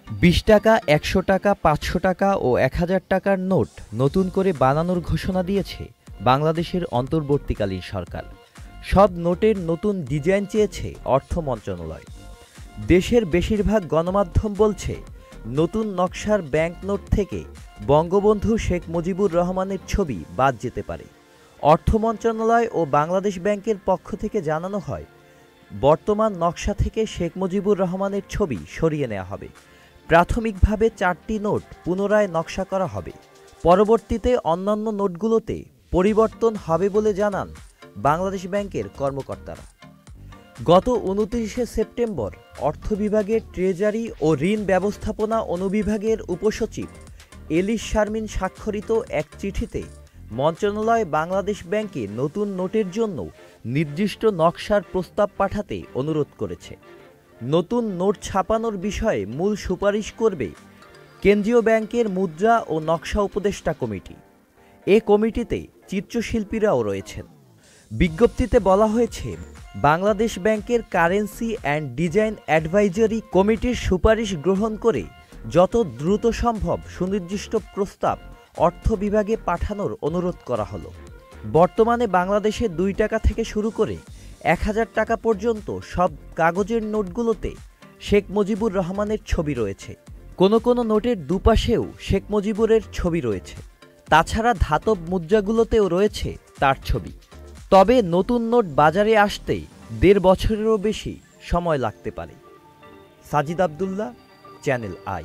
২০ টাকা, ১০০ টাকা, ৫০০ টাকা ও ১০০০ টাকার নোট নতুন করে বানানোর ঘোষণা দিয়েছে বাংলাদেশের অন্তর্বর্তীকালীন সরকার। সব নোটের নতুন ডিজাইন চেয়েছে অর্থ মন্ত্রণালয়। দেশের বেশিরভাগ গণমাধ্যম বলছে, নতুন নকশার ব্যাংক নোট থেকে বঙ্গবন্ধু শেখ মুজিবুর রহমানের ছবি বাদ যেতে পারে। অর্থ মন্ত্রণালয় ও বাংলাদেশ ব্যাংকের পক্ষ থেকে জানানো হয়, বর্তমান নকশা থেকে শেখ মুজিবুর রহমানের ছবি সরিয়ে নেওয়া হবে। প্রাথমিকভাবে ৪টি নোট পুনরায় নকশা করা হবে। পরবর্তীতে অন্যান্য নোটগুলোতে পরিবর্তন হবে বলে জানান বাংলাদেশ ব্যাংকের কর্মকর্তারা। গত ২৯শে সেপ্টেম্বর অর্থ বিভাগের ট্রেজারি ও ঋণ ব্যবস্থাপনা অনুবিভাগের উপসচিব এলিস শারমিন স্বাক্ষরিত এক চিঠিতে মন্ত্রণালয় বাংলাদেশ ব্যাংকে নতুন নোটের জন্য নির্দিষ্ট নকশার প্রস্তাব পাঠাতে অনুরোধ করেছে। নতুন নোট ছাপানোর বিষয়ে মূল সুপারিশ করবে কেন্দ্রীয় ব্যাংকের মুদ্রা ও নকশা উপদেষ্টা কমিটি। এ কমিটিতে চিত্রশিল্পীরাও রয়েছেন। বিজ্ঞপ্তিতে বলা হয়েছে, বাংলাদেশ ব্যাংকের কারেন্সি অ্যান্ড ডিজাইন অ্যাডভাইজারি কমিটির সুপারিশ গ্রহণ করে যত দ্রুত সম্ভব সুনির্দিষ্ট প্রস্তাব অর্থ বিভাগে পাঠানোর অনুরোধ করা হলো। বর্তমানে বাংলাদেশে ২ টাকা থেকে শুরু করে ১০০০ টাকা পর্যন্ত সব কাগজের নোটগুলোতে শেখ মুজিবুর রহমানের ছবি রয়েছে। কোনো কোনো নোটের দুপাশেও শেখ মুজিবুরের ছবি রয়েছে। তাছাড়া ধাতব মুদ্রাগুলোতেও রয়েছে তার ছবি। তবে নতুন নোট বাজারে আসতে ১.৫ বছরেরও বেশি সময় লাগতে পারে। Sajid Abdullah, channel I.